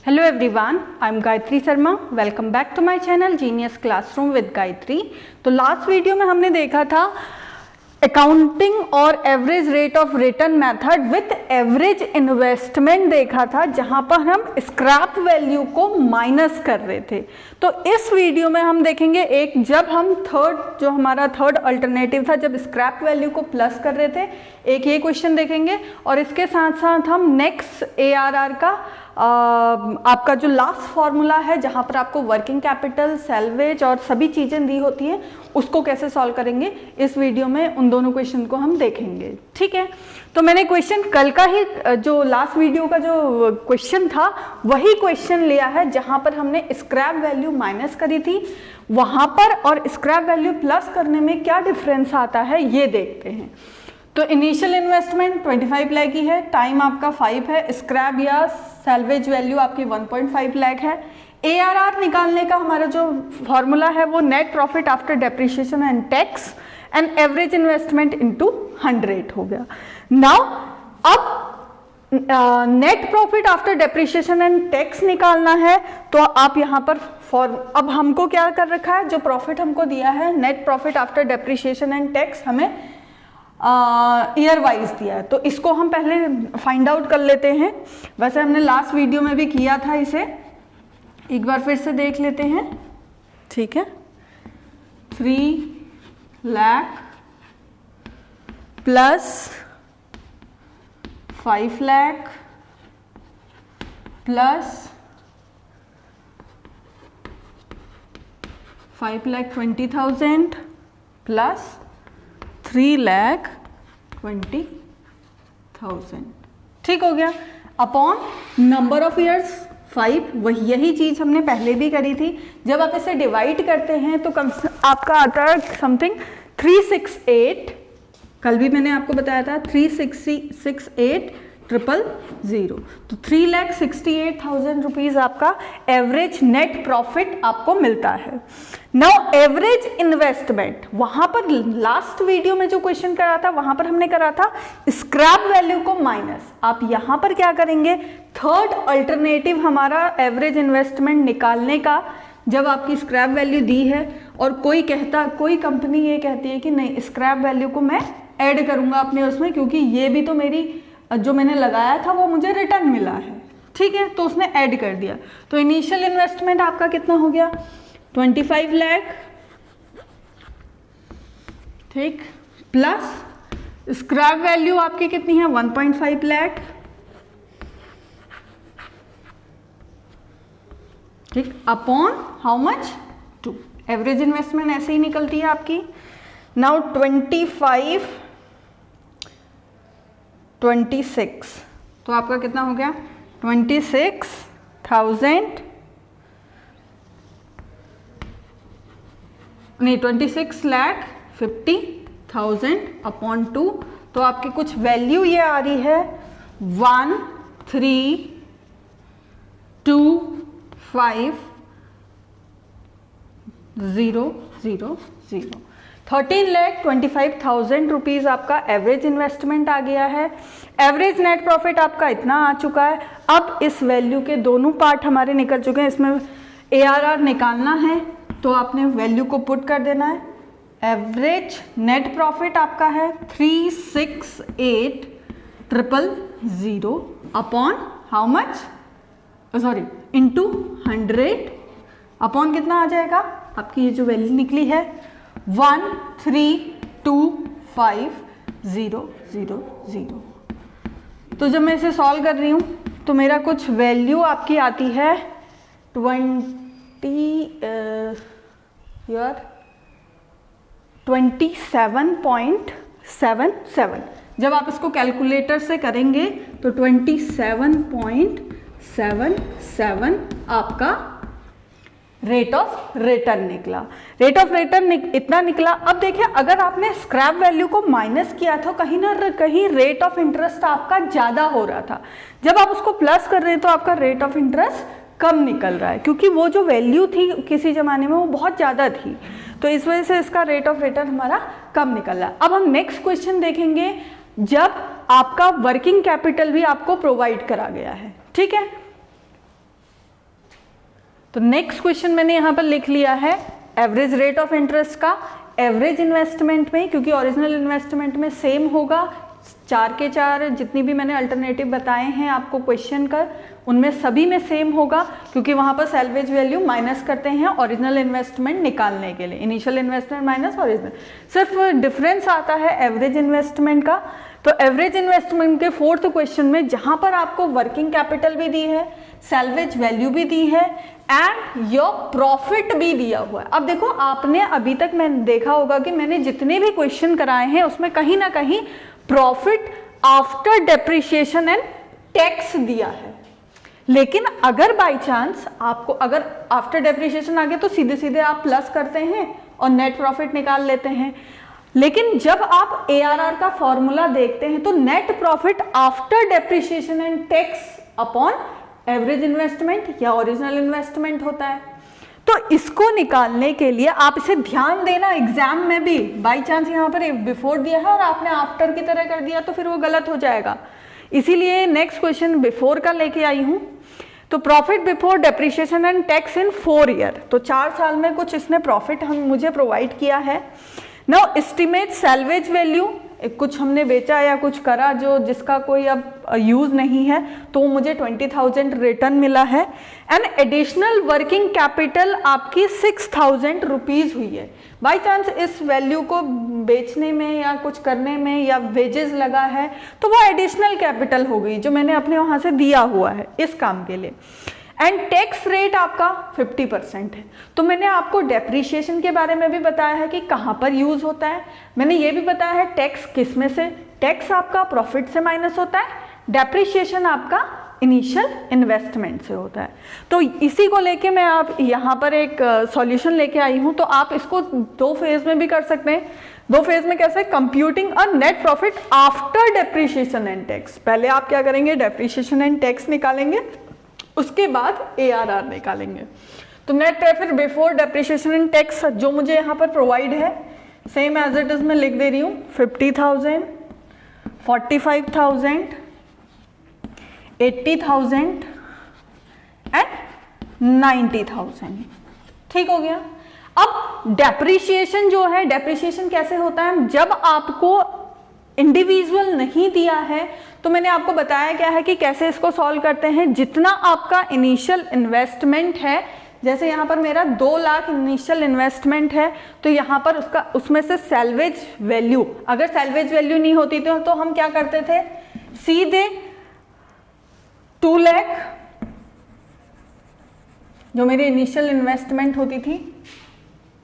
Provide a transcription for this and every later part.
Hello everyone, I am Gayatri Sharma. Welcome back to my channel Genius Classroom with Gayatri. तो last video में हमने देखा था accounting और average rate of return method with average investment देखा था, जहां पर हम स्क्रैप वैल्यू को माइनस कर रहे थे। तो इस वीडियो में हम देखेंगे एक, जब हम जो हमारा थर्ड अल्टरनेटिव था, जब स्क्रैप वैल्यू को प्लस कर रहे थे, एक ये क्वेश्चन देखेंगे और इसके साथ साथ हम नेक्स्ट ARR का आपका जो लास्ट फॉर्मूला है, जहां पर आपको वर्किंग कैपिटल, सैलवेज और सभी चीजें दी होती हैं, उसको कैसे सॉल्व करेंगे, इस वीडियो में उन दोनों क्वेश्चन को हम देखेंगे। ठीक है, तो मैंने क्वेश्चन कल का ही, जो लास्ट वीडियो का जो क्वेश्चन था वही क्वेश्चन लिया है, जहां पर हमने स्क्रैप वैल्यू माइनस करी थी, वहां पर और स्क्रैप वैल्यू प्लस करने में क्या डिफरेंस आता है ये देखते हैं। तो इनिशियल इन्वेस्टमेंट 25 लाख की है, टाइम आपका 5 है, स्क्रैप या सैलवेज वैल्यू आपकी 1.5 लाख है। ARR निकालने का हमारा जो फॉर्मूला है वो net profit after depreciation and tax and average investment into 100 हो गया। नाउ अब net profit after depreciation and tax निकालना है, तो आप यहाँ पर अब हमको क्या कर रखा है, जो प्रॉफिट हमको दिया है net profit after depreciation and tax हमें ईयर वाइज दिया है, तो इसको हम पहले फाइंड आउट कर लेते हैं। वैसे हमने लास्ट वीडियो में भी किया था, इसे एक बार फिर से देख लेते हैं। ठीक है, 3 lakh plus 5 lakh plus 5,20,000 plus 3,20,000। ठीक हो गया, अपॉन नंबर ऑफ ईयर्स 5। वही यही चीज हमने पहले भी करी थी। जब आप इसे डिवाइड करते हैं तो आपका आता है समथिंग 368, कल भी मैंने आपको बताया था 368,000। तो 3,68,000 रुपीज आपका एवरेज नेट प्रॉफिट आपको मिलता है। नाउ एवरेज इन्वेस्टमेंट, वहां पर लास्ट वीडियो में जो क्वेश्चन करा था वहां पर हमने करा था स्क्रैप वैल्यू को माइनस। आप यहां पर क्या करेंगे, थर्ड अल्टरनेटिव हमारा एवरेज इन्वेस्टमेंट निकालने का, जब आपकी स्क्रैप वैल्यू दी है और कोई कंपनी ये कहती है कि नहीं स्क्रैप वैल्यू को मैं ऐड करूंगा अपने उसमें, क्योंकि ये भी तो मेरी जो मैंने लगाया था वो मुझे रिटर्न मिला है। ठीक है, तो उसने ऐड कर दिया। तो इनिशियल इन्वेस्टमेंट आपका कितना हो गया, 25 लाख, ठीक, प्लस स्क्रैप वैल्यू आपकी कितनी है 1.5 लाख, ठीक, upon how much 2। Average investment ऐसे ही निकलती है आपकी। नाउ 26, तो आपका कितना हो गया 26,000, नहीं 26,50,000 अपॉन 2। तो आपकी कुछ वैल्यू ये आ रही है 13,250,000। 13,25,000 रुपीज आपका एवरेज इन्वेस्टमेंट आ गया है। एवरेज नेट प्रॉफिट आपका इतना आ चुका है। अब इस वैल्यू के दोनों पार्ट हमारे निकल चुके हैं, इसमें ARR निकालना है तो आपने वैल्यू को पुट कर देना है। एवरेज नेट प्रॉफिट आपका है 368,000 upon how much, sorry into 100 upon कितना आ जाएगा, आपकी ये जो वैल्यू निकली है 13,25,000। तो जब मैं इसे सॉल्व कर रही हूँ तो मेरा कुछ वैल्यू आपकी आती है 27.77। जब आप इसको कैलकुलेटर से करेंगे तो 27.77 आपका रेट ऑफ रिटर्न निकला। रेट ऑफ रिटर्न इतना निकला। अब देखिए, अगर आपने स्क्रैप वैल्यू को माइनस किया था, कहीं ना कहीं रेट ऑफ इंटरेस्ट आपका ज्यादा हो रहा था। जब आप उसको प्लस कर रहे हैं तो आपका रेट ऑफ इंटरेस्ट कम निकल रहा है, क्योंकि वो जो वैल्यू थी किसी जमाने में वो बहुत ज्यादा थी, तो इस वजह से इसका रेट ऑफ रिटर्न हमारा कम निकल रहा है। अब हम नेक्स्ट क्वेश्चन देखेंगे, जब आपका वर्किंग कैपिटल भी आपको प्रोवाइड करा गया है। ठीक है, तो नेक्स्ट क्वेश्चन मैंने यहाँ पर लिख लिया है एवरेज रेट ऑफ इंटरेस्ट का एवरेज इन्वेस्टमेंट में, क्योंकि ओरिजिनल इन्वेस्टमेंट में सेम होगा, 4 के 4 जितनी भी मैंने अल्टरनेटिव बताए हैं आपको क्वेश्चन का, उनमें सभी में सेम होगा, क्योंकि वहाँ पर सैल्वेज वैल्यू माइनस करते हैं ओरिजिनल इन्वेस्टमेंट निकालने के लिए, इनिशियल इन्वेस्टमेंट माइनस ओरिजिनल। सिर्फ डिफरेंस आता है एवरेज इन्वेस्टमेंट का। तो एवरेज इन्वेस्टमेंट के 4th क्वेश्चन में जहाँ पर आपको वर्किंग कैपिटल भी दी है, सैल्वेज वैल्यू भी दी है एंड योर प्रॉफिट भी दिया हुआ है। अब देखो, आपने अभी तक मैंने देखा होगा कि मैंने जितने भी क्वेश्चन कराए हैं उसमें कहीं ना कहीं profit after depreciation and tax दिया है। लेकिन अगर बाय चांस आपको अगर आफ्टर डेप्रिसिएशन आ गया तो सीधे सीधे आप प्लस करते हैं और नेट प्रॉफिट निकाल लेते हैं। लेकिन जब आप ARR का फॉर्मूला देखते हैं तो net profit after depreciation and tax upon average investment या ओरिजिनल इन्वेस्टमेंट होता है। तो इसको निकालने के लिए आप इसे ध्यान देना, एग्जाम में भी बाई चांस यहाँ पर बिफोर दिया है और आपने आफ्टर की तरह कर दिया तो फिर वो गलत हो जाएगा। इसीलिए नेक्स्ट क्वेश्चन बिफोर का लेके आई हूँ। तो profit before depreciation and tax in 4 year, तो 4 साल में कुछ इसने प्रॉफिट हम मुझे प्रोवाइड किया है। नाउ एस्टिमेट सैल्वेज वैल्यू, कुछ हमने बेचा या कुछ करा जो जिसका कोई अब यूज नहीं है, तो मुझे 20,000 रिटर्न मिला है। एंड एडिशनल वर्किंग कैपिटल आपकी 6,000 रुपीज हुई है। बाई चांस इस वैल्यू को बेचने में या कुछ करने में या वेजेस लगा है तो वो एडिशनल कैपिटल हो गई जो मैंने अपने वहां से दिया हुआ है इस काम के लिए। एंड टैक्स रेट आपका 50% है। तो मैंने आपको डेप्रिसिएशन के बारे में भी बताया है कि कहाँ पर यूज होता है, मैंने ये भी बताया है टैक्स किस में से, टैक्स आपका प्रॉफिट से माइनस होता है, डेप्रिसिएशन आपका इनिशियल इन्वेस्टमेंट से होता है। तो इसी को लेके मैं आप यहाँ पर एक सॉल्यूशन लेके आई हूँ। तो आप इसको 2 फेज में भी कर सकते हैं। 2 फेज में कैसे, computing a net profit after depreciation and tax. पहले आप क्या करेंगे, डेप्रिसिएशन एंड टैक्स निकालेंगे, उसके बाद ARR निकालेंगे। तो net profit before depreciation and tax जो मुझे यहाँ पर प्रोवाइड है सेम एज इट इज मैं लिख दे रही हूँ, 50,000, 45,000, 80,000 एंड 90,000। ठीक हो गया। अब डेप्रिसिएशन जो है, डेप्रिसिएशन कैसे होता है, जब आपको इंडिविजुअल नहीं दिया है तो मैंने आपको बताया क्या है कि कैसे इसको सॉल्व करते हैं। जितना आपका इनिशियल इन्वेस्टमेंट है, जैसे यहाँ पर मेरा 2 लाख इनिशियल इन्वेस्टमेंट है, तो यहाँ पर उसमें से सैल्वेज वैल्यू, अगर सैल्वेज वैल्यू नहीं होती तो हम क्या करते थे, सीधे 2 लाख जो मेरी इनिशियल इन्वेस्टमेंट होती थी,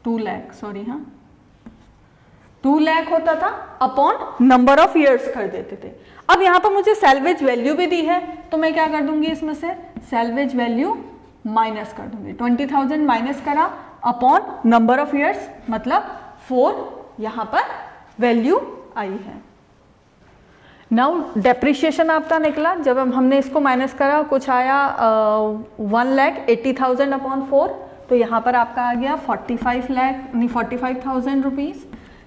2 लाख सॉरी, हाँ 2 लाख होता था अपॉन नंबर ऑफ ईयर्स कर देते थे। अब यहाँ पर मुझे सैल्वेज वैल्यू भी दी है तो मैं क्या कर दूंगी, इसमें से सैल्वेज वैल्यू माइनस कर दूंगी। 20,000 माइनस करा अपॉन नंबर ऑफ ईयर्स, मतलब 4 यहाँ पर वैल्यू आई है। नाउ डेप्रिसिएशन आपका निकला, जब हमने इसको माइनस करा कुछ आया 1,80,000 अपॉन 4, तो यहाँ पर आपका आ गया 45,000 रुपीज।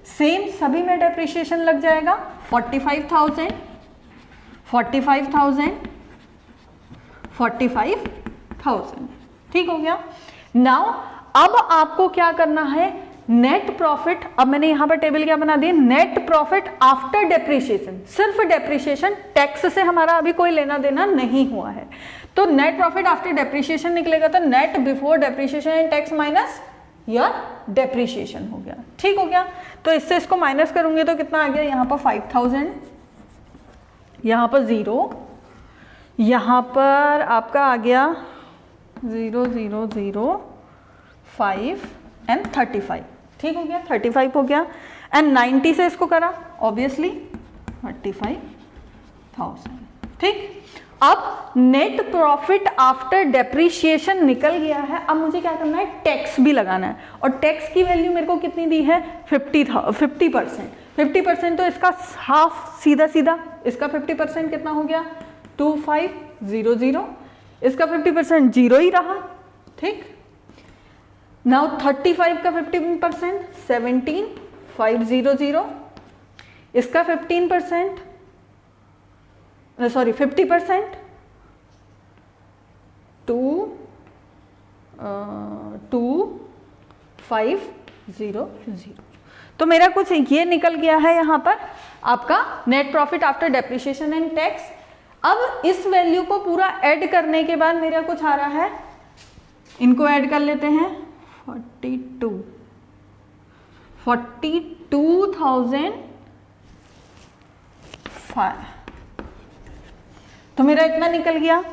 सेम सभी में डेप्रिसिएशन लग जाएगा, 45,000, 45,000, 45,000। ठीक हो गया। नाउ अब आपको क्या करना है, नेट प्रॉफिट, अब मैंने यहां पर टेबल क्या बना दी, नेट प्रॉफिट आफ्टर डेप्रिसिएशन, सिर्फ डेप्रिसिएशन, टैक्स से हमारा अभी कोई लेना देना नहीं हुआ है। तो नेट प्रॉफिट आफ्टर डेप्रिसिएशन निकलेगा, तो net before depreciation and tax minus या डेप्रिसिएशन हो गया। ठीक हो गया। तो इससे इसको माइनस करूंगे तो कितना आ गया, यहाँ पर 5,000, यहाँ पर 0, यहाँ पर आपका आ गया 0, 0, 0, 5 एंड 35। ठीक हो गया, 35 हो गया। एंड 90 से इसको करा ऑब्वियसली 35,000। ठीक। अब नेट प्रॉफिट आफ्टर डेप्रिसिएशन निकल गया है। अब मुझे क्या करना है, टैक्स भी लगाना है, और टैक्स की वैल्यू मेरे को कितनी दी है, 50%। 50% तो इसका हाफ सीधा सीधा, इसका 50% कितना हो गया, 2500, इसका 50% 0 ही रहा। ठीक। नाउ 35 का 15% 17,500, इसका 15% सॉरी 50% 2 2500। तो मेरा कुछ ये निकल गया है यहाँ पर आपका net profit after depreciation and tax. अब इस वैल्यू को पूरा ऐड करने के बाद मेरा कुछ आ रहा है, इनको ऐड कर लेते हैं 42,005, तो मेरा इतना निकल गया।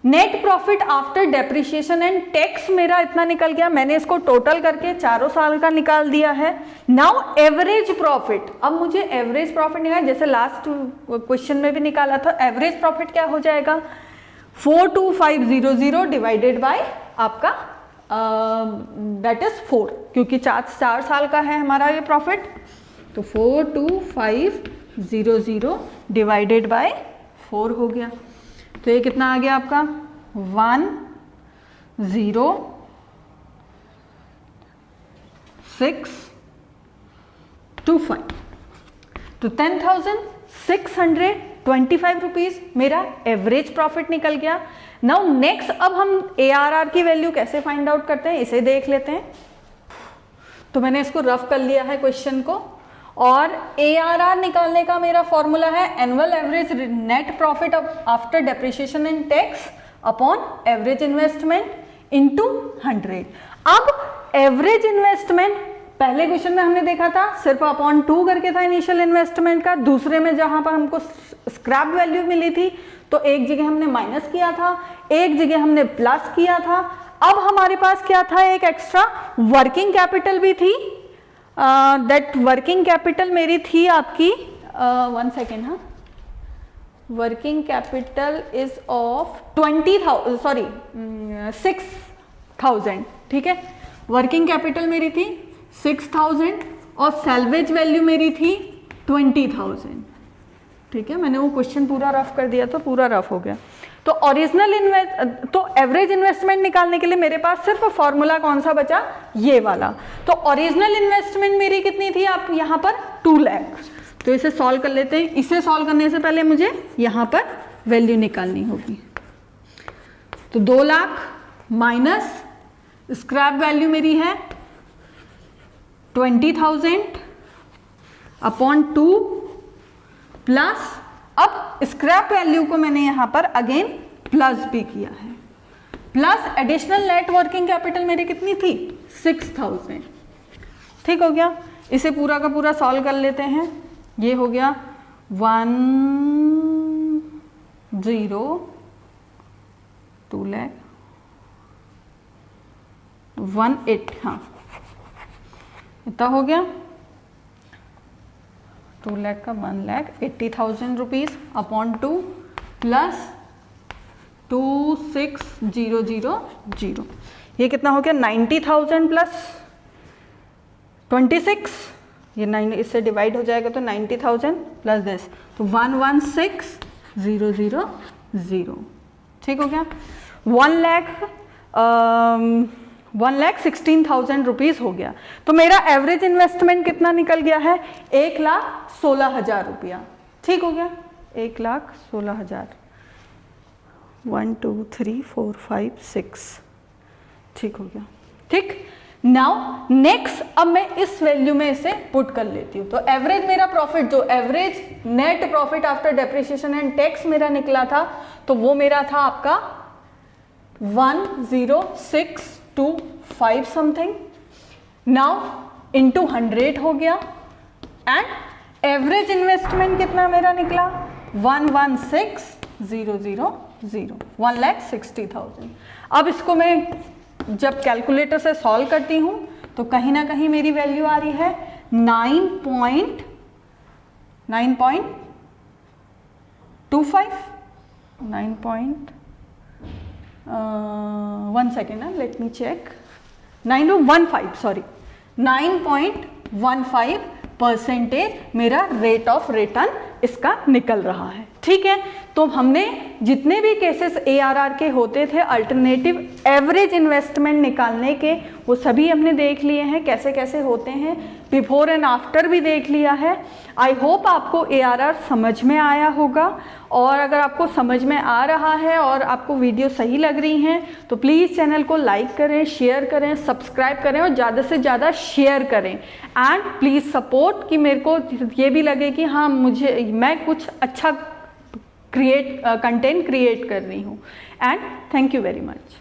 Net profit after depreciation and tax मेरा इतना निकल गया, मैंने इसको टोटल करके चारों साल का निकाल दिया है। नाउ एवरेज प्रॉफिट, अब मुझे एवरेज प्रॉफिट निकालना, जैसे लास्ट क्वेश्चन में भी निकाला था। एवरेज प्रॉफिट क्या हो जाएगा, 42500 डिवाइडेड बाय आपका दैट इज 4, क्योंकि 4 साल का है हमारा ये प्रॉफिट, तो 42500 डिवाइडेड बाय 4 हो गया। तो ये कितना आ गया आपका 10625, तो 10,625 रुपीज मेरा एवरेज प्रॉफिट निकल गया। नाउ नेक्स्ट, अब हम ARR की वैल्यू कैसे फाइंड आउट करते हैं इसे देख लेते हैं। तो मैंने इसको रफ कर लिया है क्वेश्चन को, और ARR निकालने का मेरा फॉर्मूला है annual average net profit after depreciation and tax upon average investment into 100। अब एवरेज इन्वेस्टमेंट पहले क्वेश्चन में हमने देखा था सिर्फ अपॉन 2 करके था इनिशियल इन्वेस्टमेंट का, दूसरे में जहां पर हमको स्क्रैप वैल्यू मिली थी तो एक जगह हमने माइनस किया था, एक जगह हमने प्लस किया था। अब हमारे पास क्या था, एक एक्स्ट्रा वर्किंग कैपिटल भी थी। दैट वर्किंग कैपिटल मेरी थी आपकी 1 सेकेंड, हाँ, वर्किंग कैपिटल इज ऑफ 6,000, ठीक है। वर्किंग कैपिटल मेरी थी 6,000 और सैल्वेज वैल्यू मेरी थी 20,000, ठीक है। मैंने वो क्वेश्चन पूरा रफ कर दिया, तो पूरा रफ हो गया। तो तो एवरेज इन्वेस्टमेंट निकालने के लिए मेरे पास सिर्फ फॉर्मूला कौन सा बचा, ये वाला। तो ओरिजिनल इन्वेस्टमेंट मेरी कितनी थी, आप यहाँ पर 2 लाख। तो इसे सॉल्व कर लेते हैं। इसे सॉल्व करने से पहले मुझे यहाँ पर वैल्यू निकालनी होगी। तो 2 लाख माइनस स्क्रैप वैल्यू मेरी है 20,000 अपॉन 2 प्लस, अब स्क्रैप वैल्यू को मैंने यहां पर अगेन प्लस भी किया है, plus additional net working capital मेरी कितनी थी 6,000, ठीक हो गया। इसे पूरा का पूरा सॉल्व कर लेते हैं। ये हो गया 2 लाख 18, हाँ इतना हो गया। 2 लाख का 1,80,000 रुपीज अपॉन 2 प्लस 26,000, ये कितना हो गया 90,000 प्लस 26, ये 9 इससे डिवाइड हो जाएगा तो 90,000 प्लस दिस, तो 116,000, ठीक हो गया। 1,16,000 रुपीज हो गया। तो मेरा एवरेज इन्वेस्टमेंट कितना निकल गया है 1,16,000 रुपया, ठीक हो गया 1,16,000, 1 2 3 4 5 6, ठीक हो गया, ठीक। नाउ नेक्स्ट, अब मैं इस वैल्यू में इसे पुट कर लेती हूँ। तो एवरेज मेरा प्रॉफिट, जो average net profit after depreciation and tax मेरा निकला था, तो वो मेरा था आपका 10625 समथिंग। नाउ इंटू 100 हो गया, एंड एवरेज इन्वेस्टमेंट कितना मेरा निकला 116,000, 1,60,000। अब इसको मैं जब कैलकुलेटर से सॉल्व करती हूं तो कहीं ना कहीं मेरी वैल्यू आ रही है 9.25, 1 second, let me check, 9.15 percentage मेरा रेट ऑफ रिटर्न इसका निकल रहा है। ठीक है। तो हमने जितने भी केसेस ARR के होते थे अल्टरनेटिव एवरेज इन्वेस्टमेंट निकालने के, वो सभी हमने देख लिए हैं कैसे कैसे होते हैं, बिफोर एंड आफ्टर भी देख लिया है। आई होप आपको ARR समझ में आया होगा, और अगर आपको समझ में आ रहा है और आपको वीडियो सही लग रही हैं तो प्लीज़ चैनल को लाइक करें, शेयर करें, सब्सक्राइब करें और ज़्यादा से ज़्यादा शेयर करें। एंड प्लीज़ सपोर्ट कि मेरे को ये भी लगे कि हाँ मैं कुछ अच्छा कंटेंट क्रिएट कर रही हूँ। And thank you very much.